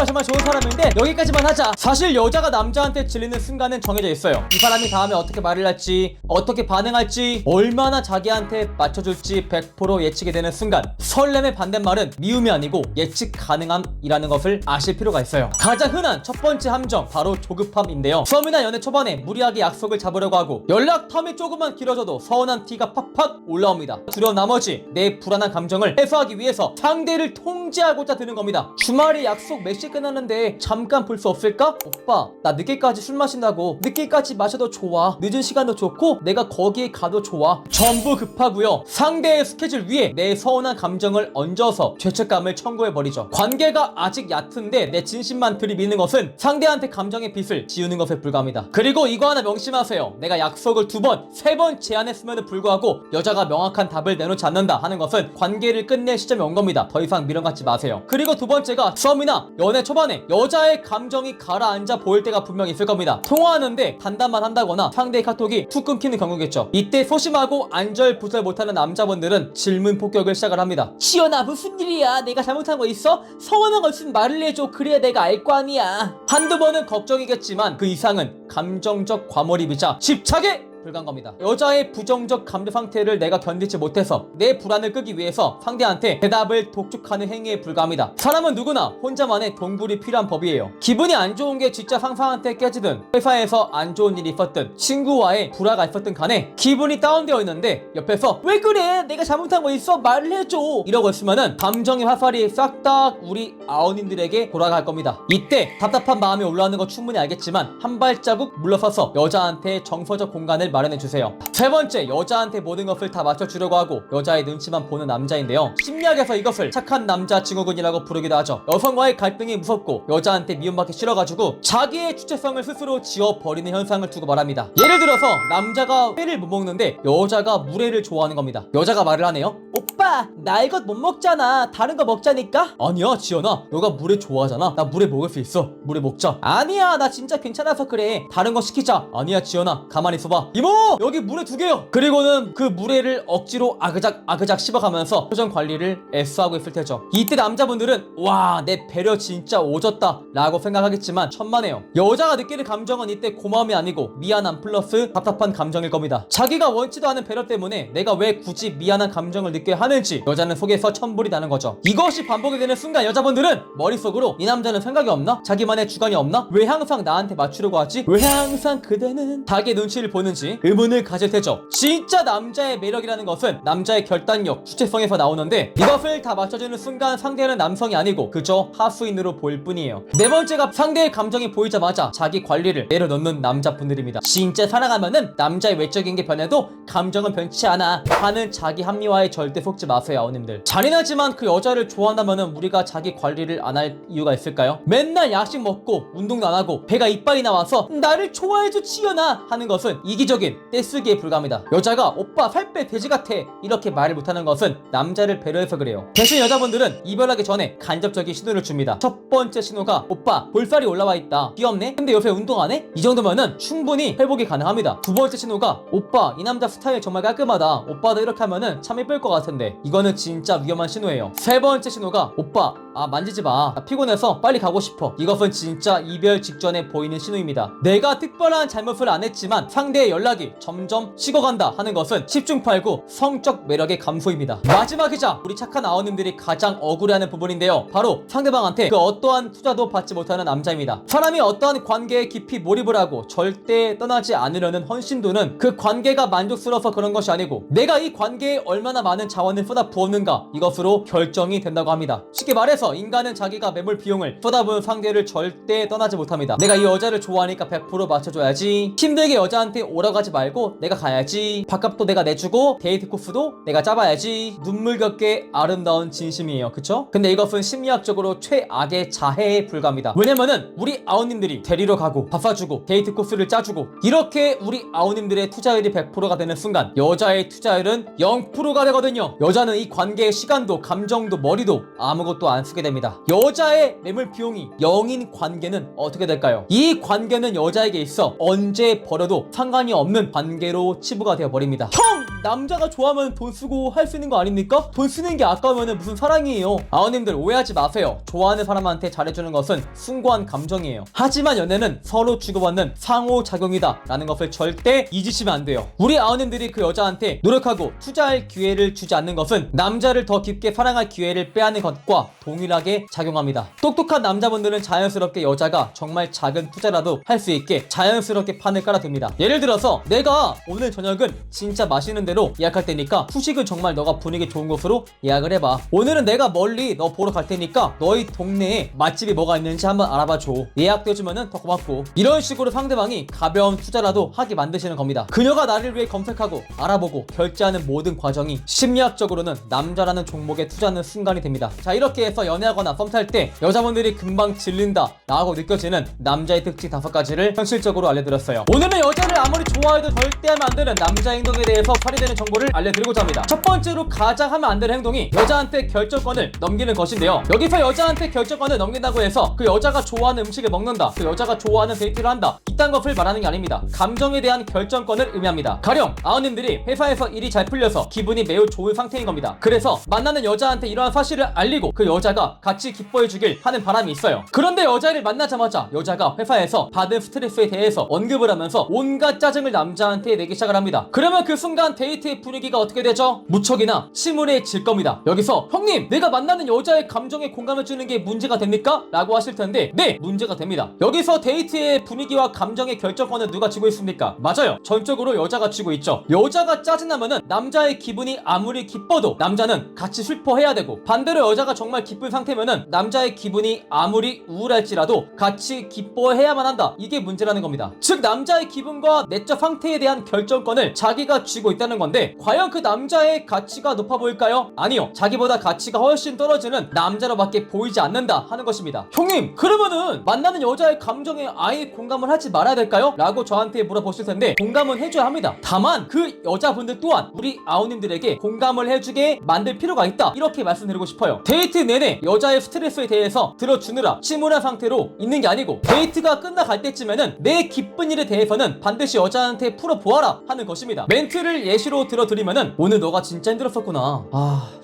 오빠 정말 좋은 사람인데 여기까지만 하자. 사실 여자가 남자한테 질리는 순간은 정해져 있어요. 이 사람이 다음에 어떻게 말을 할지, 어떻게 반응할지, 얼마나 자기한테 맞춰줄지 100% 예측이 되는 순간, 설렘의 반대말은 미움이 아니고 예측 가능함이라는 것을 아실 필요가 있어요. 가장 흔한 첫 번째 함정, 바로 조급함인데요. 썸이나 연애 초반에 무리하게 약속을 잡으려고 하고 연락 텀이 조금만 길어져도 서운한 티가 팍팍 올라옵니다. 두려운 나머지 내 불안한 감정을 해소하기 위해서 상대를 통제하고자 드는 겁니다. 주말에 약속 몇 시에 끝나는데 잠깐 볼 수 없을까? 오빠 나 늦게까지 술 마신다고. 늦게까지 마셔도 좋아. 늦은 시간도 좋고 내가 거기에 가도 좋아. 전부 급하고요. 상대의 스케줄 위에 내 서운한 감정을 얹어서 죄책감을 청구해버리죠. 관계가 아직 얕은데 내 진심만 들이미는 것은 상대한테 감정의 빚을 지우는 것에 불과합니다. 그리고 이거 하나 명심하세요. 내가 약속을 2번, 3번 제안했음에도 불구하고 여자가 명확한 답을 내놓지 않는다 하는 것은 관계를 끝낼 시점이 온 겁니다. 더 이상 미련 갖지 마세요. 그리고 두 번째가 썸이나 연애 초반에 여자의 감정이 가라앉아 보일 때가 분명히 있을 겁니다. 통화하는데 단답만 한다거나 상대의 카톡이 툭 끊기는 경우겠죠. 이때 소심하고 안절부절 못하는 남자분들은 질문 폭격을 시작을 합니다. 지연아 무슨 일이야? 내가 잘못한 거 있어? 서운한 거 있으면 말을 해줘. 그래야 내가 알 거 아니야. 한두 번은 걱정이겠지만 그 이상은 감정적 과몰입이자 집착에 불과한 겁니다. 여자의 부정적 감정 상태를 내가 견디지 못해서 내 불안을 끄기 위해서 상대한테 대답을 독촉하는 행위에 불과합니다. 사람은 누구나 혼자만의 동굴이 필요한 법이에요. 기분이 안 좋은 게 진짜 상사한테 깨지든 회사에서 안 좋은 일이 있었든 친구와의 불화가 있었든 간에 기분이 다운되어 있는데 옆에서 왜 그래? 내가 잘못한 거 있어? 말을 해줘. 이러고 있으면은 감정의 화살이 싹 다 우리 아오님들에게 돌아갈 겁니다. 이때 답답한 마음이 올라오는 거 충분히 알겠지만 한 발자국 물러서서 여자한테 정서적 공간을 마련해주세요. 세 번째, 여자한테 모든 것을 다 맞춰주려고 하고 여자의 눈치만 보는 남자인데요. 심리학에서 이것을 착한 남자 증후군이라고 부르기도 하죠. 여성과의 갈등이 무섭고 여자한테 미움받기 싫어가지고 자기의 주체성을 스스로 지워버리는 현상을 두고 말합니다. 예를 들어서 남자가 회를 못 먹는데 여자가 물회를 좋아하는 겁니다. 여자가 말을 하네요. 오빠 나 이것 못 먹잖아. 다른 거 먹자니까? 아니야 지연아, 너가 물회 좋아하잖아. 나 물회 먹을 수 있어. 물회 먹자. 아니야 나 진짜 괜찮아서 그래. 다른 거 시키자. 아니야 지연아 가만히 있어봐. 이모 여기 물회 2개요. 그리고는 그 물회를 억지로 아그작 씹어가면서 표정 관리를 애써하고 있을 테죠. 이때 남자분들은 와 내 배려 진짜 오졌다 라고 생각하겠지만 천만에요. 여자가 느끼는 감정은 이때 고마움이 아니고 미안함 플러스 답답한 감정일 겁니다. 자기가 원치도 않은 배려 때문에 내가 왜 굳이 미안한 감정을 느껴야 하는지 여자는 속에서 천불이 나는 거죠. 이것이 반복이 되는 순간 여자분들은 머릿속으로 이 남자는 생각이 없나? 자기만의 주관이 없나? 왜 항상 나한테 맞추려고 하지? 왜 항상 그대는 자기의 눈치를 보는지 의문을 가질 테죠. 진짜 남자의 매력이라는 것은 남자의 결단력, 주체성에서 나오는데 이것을 다 맞춰주는 순간 상대는 남성이 아니고 그저 하수인으로 보일 뿐이에요. 네 번째가 상대의 감정이 보이자마자 자기 관리를 내려놓는 남자분들입니다. 진짜 사랑하면은 남자의 외적인 게 변해도 감정은 변치 않아 하는 자기 합리화에 절대 속지 마세요 아우님들. 잔인하지만 그 여자를 좋아한다면은 우리가 자기 관리를 안 할 이유가 있을까요? 맨날 야식 먹고 운동도 안 하고 배가 이빨이 나와서 나를 좋아해줘 지연아 하는 것은 이기적인 떼쓰기에 불과합니다. 여자가 오빠 살 빼 돼지 같아 이렇게 말을 못하는 것은 남자를 배려해서 그래요. 대신 여자분들은 이별하기 전에 간접적인 신호를 줍니다. 첫 번째 신호가 오빠 볼살이 올라와 있다. 귀엽네? 근데 요새 운동 안 해? 이 정도면은 충분히 회복이 가능합니다. 두 번째 신호가 오빠 이 남자 스타일 정말 깔끔하다. 오빠도 이렇게 하면은 참 예쁠 것 같은데. 이거는 진짜 위험한 신호예요. 세 번째 신호가 오빠 만지지 마. 나 피곤해서 빨리 가고 싶어. 이것은 진짜 이별 직전에 보이는 신호입니다. 내가 특별한 잘못을 안 했지만 상대의 연락이 점점 식어간다 하는 것은 10중 8구 성적 매력의 감소입니다. 마지막이자 우리 착한 아우님들이 가장 억울해하는 부분인데요. 바로 상대방한테 그 어떠한 투자도 받지 못하는 남자입니다. 사람이 어떠한 관계에 깊이 몰입을 하고 절대 떠나지 않으려는 헌신도는 그 관계가 만족스러워서 그런 것이 아니고 내가 이 관계에 얼마나 많은 자원을 쏟아 부었는가 이것으로 결정이 된다고 합니다. 쉽게 말해서 인간은 자기가 매몰 비용을 쏟아부은 상대를 절대 떠나지 못합니다. 내가 이 여자를 좋아하니까 100% 맞춰줘야지. 힘들게 여자한테 오라고 하지 말고 내가 가야지. 밥값도 내가 내주고 데이트 코스도 내가 짜봐야지. 눈물겹게 아름다운 진심이에요. 그쵸? 근데 이것은 심리학적으로 최악의 자해에 불과합니다. 왜냐면은 우리 아우님들이 데리러 가고 밥 사주고 데이트 코스를 짜주고 이렇게 우리 아우님들의 투자율이 100%가 되는 순간 여자의 투자율은 0%가 되거든요. 여자는 이 관계의 시간도 감정도 머리도 아무것도 안 쓰게 됩니다. 여자의 매물 비용이 0인 관계는 어떻게 될까요? 이 관계는 여자에게 있어 언제 버려도 상관이 없는 관계로 치부가 되어버립니다. 형! 남자가 좋아하면 돈 쓰고 할 수 있는 거 아닙니까? 돈 쓰는 게 아까우면 무슨 사랑이에요. 아우님들 오해하지 마세요. 좋아하는 사람한테 잘해주는 것은 숭고한 감정이에요. 하지만 연애는 서로 주고받는 상호작용이다 라는 것을 절대 잊으시면 안 돼요. 우리 아우님들이 그 여자한테 노력하고 투자할 기회를 주지 않는 것은 남자를 더 깊게 사랑할 기회를 빼앗는 것과 동일하게 작용합니다. 똑똑한 남자분들은 자연스럽게 여자가 정말 작은 투자라도 할 수 있게 자연스럽게 판을 깔아둡니다. 예를 들어서 내가 오늘 저녁은 진짜 맛있는 데로 예약할 테니까 후식은 정말 너가 분위기 좋은 곳으로 예약을 해봐. 오늘은 내가 멀리 너 보러 갈 테니까 너희 동네에 맛집이 뭐가 있는지 한번 알아봐줘. 예약돼주면은 더 고맙고. 이런 식으로 상대방이 가벼운 투자라도 하게 만드시는 겁니다. 그녀가 나를 위해 검색하고 알아보고 결제하는 모든 과정이 심리학적으로는 남자라는 종목에 투자하는 순간이 됩니다. 자, 이렇게 해서 연애하거나 썸 탈 때 여자분들이 금방 질린다 라고 느껴지는 남자의 특징 5가지를 현실적으로 알려드렸어요. 오늘은 여자를 아무리 좋아해도 절대 하면 안 되는 남자 행동에 대해서 발휘되는 정보를 알려드리고자 합니다. 첫 번째로 가장 하면 안 되는 행동이 여자한테 결정권을 넘기는 것인데요. 여기서 여자한테 결정권을 넘긴다고 해서 그 여자가 좋아하는 음식을 먹는다, 그 여자가 좋아하는 데이트를 한다, 이딴 것을 말하는 게 아닙니다. 감정에 대한 결정권을 의미합니다. 가령 아우님들이 회사에서 일이 잘 풀려서 기분이 매우 좋은 상태인 겁니다. 그래서 만나는 여자한테 이러한 사실을 알리고 그 여자가 같이 기뻐해 주길 하는 바람이 있어요. 그런데 여자를 만나자마자 여자가 회사에서 받은 스트레스에 대해서 언급을 하면서 온갖 짜증을 남자한테 내기 시작을 합니다. 그러면 그 순간 데이트의 분위기가 어떻게 되죠? 무척이나 침울해질 겁니다. 여기서 형님, 내가 만나는 여자의 감정에 공감을 주는 게 문제가 됩니까? 라고 하실 텐데 네, 문제가 됩니다. 여기서 데이트의 분위기와 감정의 결정권은 누가 쥐고 있습니까? 맞아요, 전적으로 여자가 쥐고 있죠. 여자가 짜증나면은 남자의 기분이 아무리 기뻐도 남자는 같이 슬퍼해야 되고, 반대로 여자가 정말 기쁜 상태면은 남자의 기분이 아무리 우울할지라도 같이 기뻐해야만 한다. 이게 문제라는 겁니다. 즉 남자의 기분과 내적 상태에 대한 결정권을 자기가 쥐고 있다는 건데, 과연 그 남자의 가치가 높아 보일까요? 아니요, 자기보다 가치가 훨씬 떨어지는 남자로밖에 보이지 않는다 하는 것입니다. 형님, 그러면은 만나는 여자의 감정에 아예 공감을 하지 말아야 될까요? 라고 저한테 물어보실 텐데 공감은 해줘야 합니다. 다만 그 여자분들 또한 우리 아우님들에게 공감을 해주게 만들 필요가 있다, 이렇게 말씀드리고 싶어요. 데이트 내내 여자의 스트레스에 대해서 들어주느라 침울한 상태로 있는 게 아니고, 데이트가 끝나갈 때쯤에는 내 기쁜 일에 대해서는 반드시 여자한테 풀어보아라 하는 것입니다. 멘트를 예시로 들어드리면은, 오늘 너가 진짜 힘들었었구나,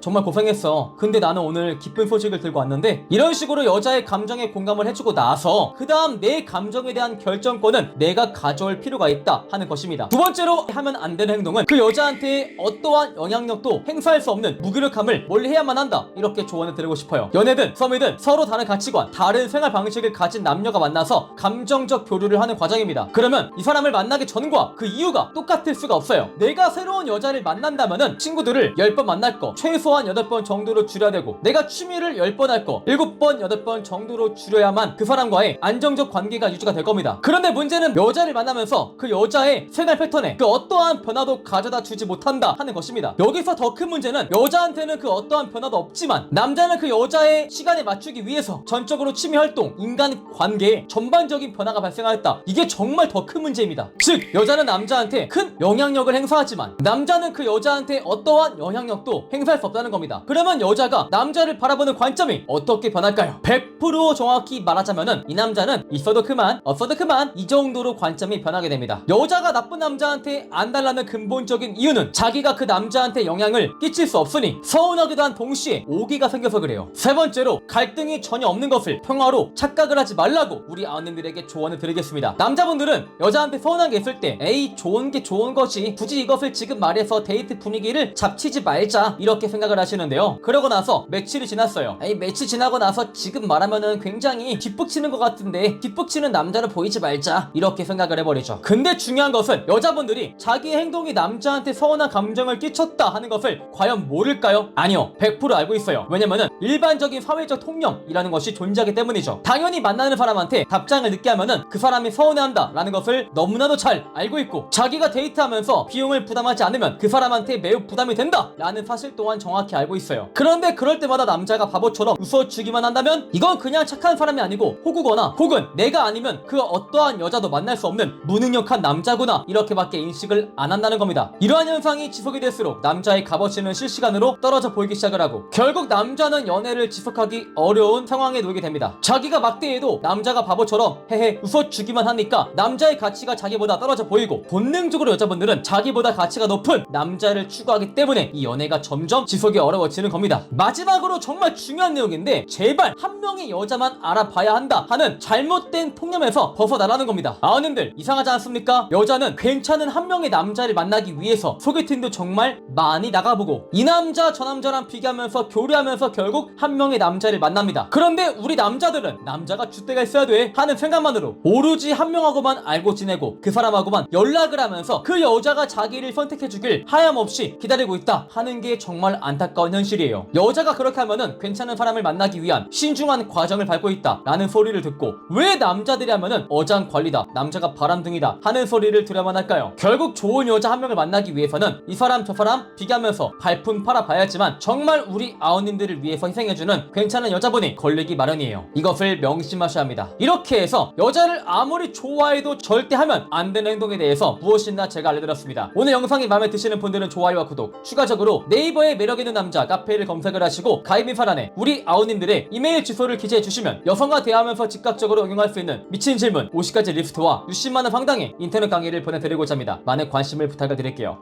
정말 고생했어, 근데 나는 오늘 기쁜 소식을 들고 왔는데, 이런 식으로 여자의 감정에 공감을 해주고 나서 그 다음 내 감정에 대한 결정권은 내가 가져올 필요가 있다 하는 것입니다. 두 번째로 하면 안 되는 행동은 그 여자한테 어떠한 영향력도 행사할 수 없는 무기력함을 멀리 해야만 한다, 이렇게 조언을 드리고 싶어요. 연애든 썸이든 서로 다른 가치관, 다른 생활 방식을 가진 남녀가 만나서 감정적 교류를 하는 과정입니다. 그러면 이 사람을 만나기 전과 그 이유가 똑같을 수가 없어요. 내가 새로운 여자를 만난다면은 친구들을 10번 만날 거 최소한 8번 정도로 줄여야 되고, 내가 취미를 10번 할 거 7번 8번 정도로 줄여야만 그 사람과의 안정적 관계가 유지가 될 겁니다. 그런데 문제는 여자를 만나면서 그 여자의 생활 패턴에 그 어떠한 변화도 가져다 주지 못한다 하는 것입니다. 여기서 더 큰 문제는 여자한테는 그 어떠한 변화도 없지만 남자는 그 여자의 시간에 맞추기 위해서 전적으로 취미 활동, 인간 관계에 전반적인 변화가 발생하였다. 이게 정말 더 큰 문제입니다. 즉 여자는 남자한테 큰 영향력을 행사하지만 남자는 그 여자한테 어떠한 영향력도 행사할 수 없다는 겁니다. 그러면 여자가 남자를 바라보는 관점이 어떻게 변할까요? 100% 정확히 말하자면은 이 남자는 있어도 그만 없어도 그만, 이 정도로 관점이 변하게 됩니다. 여자가 나쁜 남자한테 안 달라는 근본적인 이유는 자기가 그 남자한테 영향을 끼칠 수 없으니 서운하기도 한 동시에 오기가 생겨서 그래요. 세 번째로, 갈등이 전혀 없는 것을 평화로 착각을 하지 말라고 우리 아우님들에게 조언을 드리겠습니다. 남자분들은 여자한테 서운한 게 있을 때 에이 좋은 게 좋은 거지, 굳이 이것을 지금 말해서 데이트 분위기를 잡치지 말자, 이렇게 생각을 하시는데요. 그러고 나서 며칠이 지났어요. 에이 며칠 지나고 나서 지금 말하면은 굉장히 뒷북치는 것 같은데 뒷북치는 남자로 보이지 말자, 이렇게 생각을 해버리죠. 근데 중요한 것은 여자분들이 자기의 행동이 남자한테 서운한 감정을 끼쳤다 하는 것을 과연 모를까요? 아니요, 100% 알고 있어요. 왜냐면은 일반적인 사회적 통념이라는 것이 존재하기 때문이죠. 당연히 만나는 사람한테 답장을 늦게 하면은 그 사람이 서운해한다 라는 것을 너무나도 잘 알고 있고, 자기가 데이트하면서 비용을 부담하지 않으면 그 사람한테 매우 부담이 된다 라는 사실 또한 정확히 알고 있어요. 그런데 그럴 때마다 남자가 바보처럼 웃어주기만 한다면 이건 그냥 착한 사람이 아니고 호구거나, 혹은 내가 아니면 그 어떠한 여자도 만날 수 없는 무능력한 남자구나, 이렇게밖에 인식을 안 한다는 겁니다. 이러한 현상이 지속이 될수록 남자의 값어치는 실시간으로 떨어져 보이기 시작을 하고, 결국 남자는 연애를 지속하기 어려운 상황에 놓이게 됩니다. 자기가 막대해도 남자가 바보처럼 헤헤 웃어주기만 하니까 남자의 가치가 자기보다 떨어져 보이고, 본능적으로 여자분들은 자기보다 가치가 가치가 높은 남자를 추구하기 때문에 이 연애가 점점 지속이 어려워지는 겁니다. 마지막으로 정말 중요한 내용인데, 제발 한 명의 여자만 알아봐야 한다 하는 잘못된 통념에서 벗어나라는 겁니다. 아우님들, 이상하지 않습니까? 여자는 괜찮은 한 명의 남자를 만나기 위해서 소개팅도 정말 많이 나가보고 이 남자 저 남자랑 비교하면서 교류하면서 결국 한 명의 남자를 만납니다. 그런데 우리 남자들은 남자가 줏대가 있어야 돼 하는 생각만으로 오로지 한 명하고만 알고 지내고 그 사람하고만 연락을 하면서 그 여자가 자기를 선택해주길 하염없이 기다리고 있다 하는 게 정말 안타까운 현실이에요. 여자가 그렇게 하면은 괜찮은 사람을 만나기 위한 신중한 과정을 밟고 있다 라는 소리를 듣고, 왜 남자들이 하면은 어장관리다, 남자가 바람둥이다 하는 소리를 들어야만 할까요? 결국 좋은 여자 한 명을 만나기 위해서는 이 사람 저 사람 비교하면서 발품 팔아봐야지만 정말 우리 아우님들을 위해서 희생해주는 괜찮은 여자분이 걸리기 마련이에요. 이것을 명심하셔야 합니다. 이렇게 해서 여자를 아무리 좋아해도 절대 하면 안 되는 행동에 대해서 무엇이나 제가 알려드렸습니다. 오늘 영상이 마음에 드시는 분들은 좋아요와 구독, 추가적으로 네이버에 매력있는 남자 카페를 검색을 하시고 가입 인사란에 우리 아우님들의 이메일 주소를 기재해 주시면 여성과 대화하면서 즉각적으로 응용할 수 있는 미친 질문 50가지 리스트와 60만원 상당의 인터넷 강의를 보내드리고자 합니다. 많은 관심을 부탁을 드릴게요.